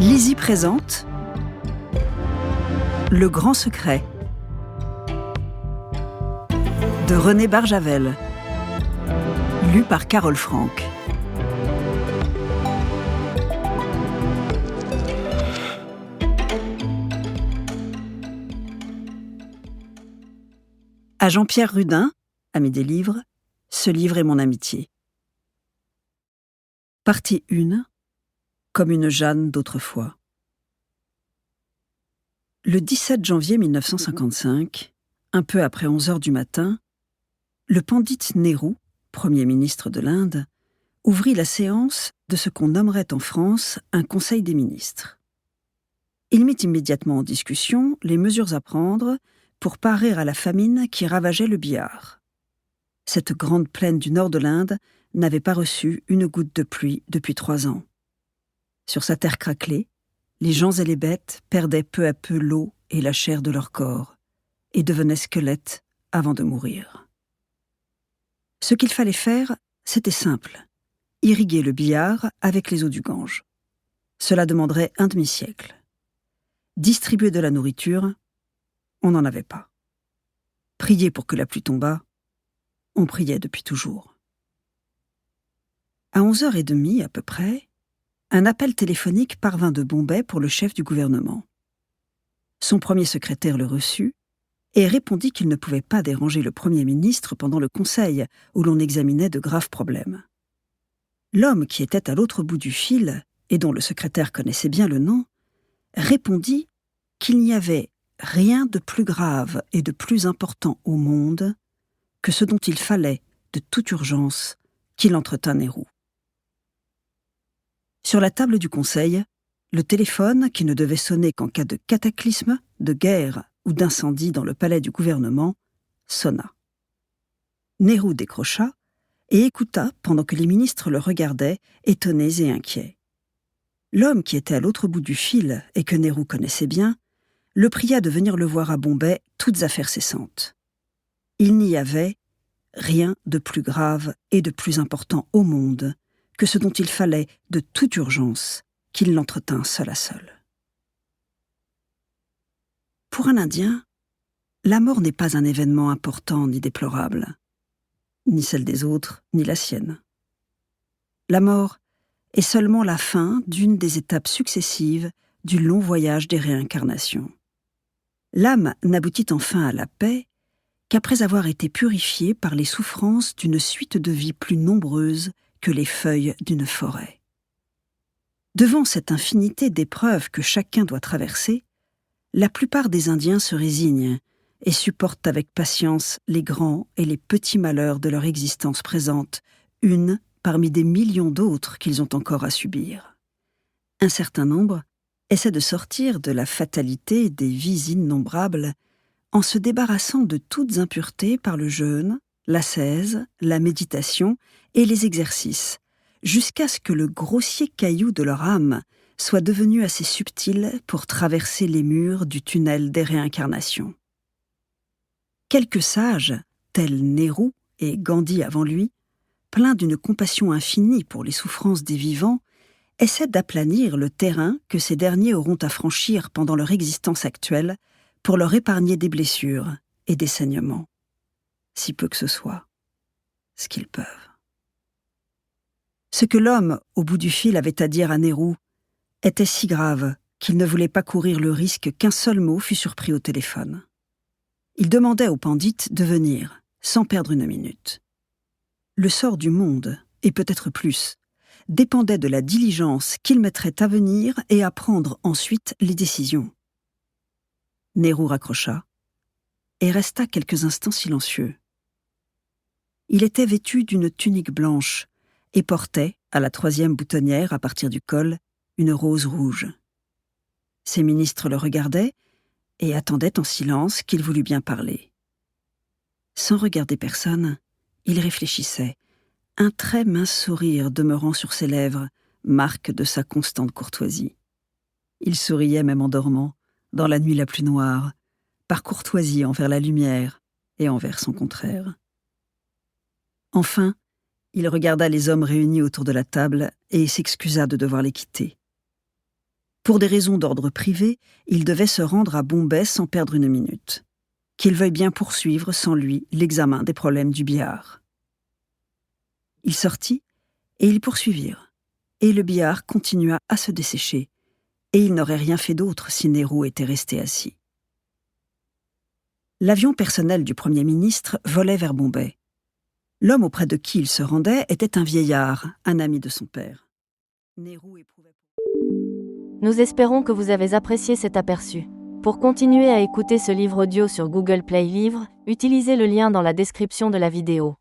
Lizzie présente Le Grand Secret de René Barjavel, lu par Carole Franck. À Jean-Pierre Rudin, ami des livres, ce livre est mon amitié. Partie 1, comme une Jeanne d'autrefois. Le 17 janvier 1955, un peu après 11h du matin, le pandit Nehru, Premier ministre de l'Inde, ouvrit la séance de ce qu'on nommerait en France un Conseil des ministres. Il mit immédiatement en discussion les mesures à prendre pour parer à la famine qui ravageait le Bihar. Cette grande plaine du nord de l'Inde n'avait pas reçu une goutte de pluie depuis 3 ans. Sur sa terre craquelée, les gens et les bêtes perdaient peu à peu l'eau et la chair de leur corps et devenaient squelettes avant de mourir. Ce qu'il fallait faire, c'était simple, irriguer le Bihar avec les eaux du Gange. Cela demanderait un demi-siècle. Distribuer de la nourriture, on n'en avait pas. Prier pour que la pluie tombât, on priait depuis toujours. À 11h30 à peu près, un appel téléphonique parvint de Bombay pour le chef du gouvernement. Son premier secrétaire le reçut et répondit qu'il ne pouvait pas déranger le Premier ministre pendant le conseil où l'on examinait de graves problèmes. L'homme qui était à l'autre bout du fil, et dont le secrétaire connaissait bien le nom, répondit qu'il n'y avait rien de plus grave et de plus important au monde que ce dont il fallait, de toute urgence, qu'il entretînt Nehru. Sur la table du conseil, le téléphone, qui ne devait sonner qu'en cas de cataclysme, de guerre ou d'incendie dans le palais du gouvernement, sonna. Nehru décrocha et écouta pendant que les ministres le regardaient, étonnés et inquiets. L'homme qui était à l'autre bout du fil et que Nehru connaissait bien, le pria de venir le voir à Bombay, toutes affaires cessantes. Il n'y avait rien de plus grave et de plus important au monde que ce dont il fallait, de toute urgence, qu'il l'entretînt seul à seul. Pour un Indien, la mort n'est pas un événement important ni déplorable, ni celle des autres, ni la sienne. La mort est seulement la fin d'une des étapes successives du long voyage des réincarnations. L'âme n'aboutit enfin à la paix qu'après avoir été purifiée par les souffrances d'une suite de vies plus nombreuses que les feuilles d'une forêt. Devant cette infinité d'épreuves que chacun doit traverser, la plupart des Indiens se résignent et supportent avec patience les grands et les petits malheurs de leur existence présente, une parmi des millions d'autres qu'ils ont encore à subir. Un certain nombre essaient de sortir de la fatalité des vies innombrables en se débarrassant de toutes impuretés par le jeûne, l'ascèse, la méditation et les exercices, jusqu'à ce que le grossier caillou de leur âme soit devenu assez subtil pour traverser les murs du tunnel des réincarnations. Quelques sages, tels Nehru et Gandhi avant lui, pleins d'une compassion infinie pour les souffrances des vivants, essaient d'aplanir le terrain que ces derniers auront à franchir pendant leur existence actuelle pour leur épargner des blessures et des saignements, si peu que ce soit, ce qu'ils peuvent. Ce que l'homme, au bout du fil, avait à dire à Nehru était si grave qu'il ne voulait pas courir le risque qu'un seul mot fût surpris au téléphone. Il demandait au pandit de venir, sans perdre une minute. Le sort du monde, et peut-être plus, dépendait de la diligence qu'il mettrait à venir et à prendre ensuite les décisions. Nehru raccrocha et resta quelques instants silencieux. Il était vêtu d'une tunique blanche et portait, à la 3e boutonnière à partir du col, une rose rouge. Ses ministres le regardaient et attendaient en silence qu'il voulût bien parler. Sans regarder personne, il réfléchissait, un très mince sourire demeurant sur ses lèvres, marque de sa constante courtoisie. Il souriait même en dormant, dans la nuit la plus noire, par courtoisie envers la lumière et envers son contraire. Enfin, il regarda les hommes réunis autour de la table et s'excusa de devoir les quitter. Pour des raisons d'ordre privé, il devait se rendre à Bombay sans perdre une minute. Qu'il veuille bien poursuivre sans lui l'examen des problèmes du billard. Il sortit, et ils poursuivirent. Et le billard continua à se dessécher, et il n'aurait rien fait d'autre si Nehru était resté assis. L'avion personnel du Premier ministre volait vers Bombay. L'homme auprès de qui il se rendait était un vieillard, un ami de son père. Nehru éprouvait... Nous espérons que vous avez apprécié cet aperçu. Pour continuer à écouter ce livre audio sur Google Play Livres, utilisez le lien dans la description de la vidéo.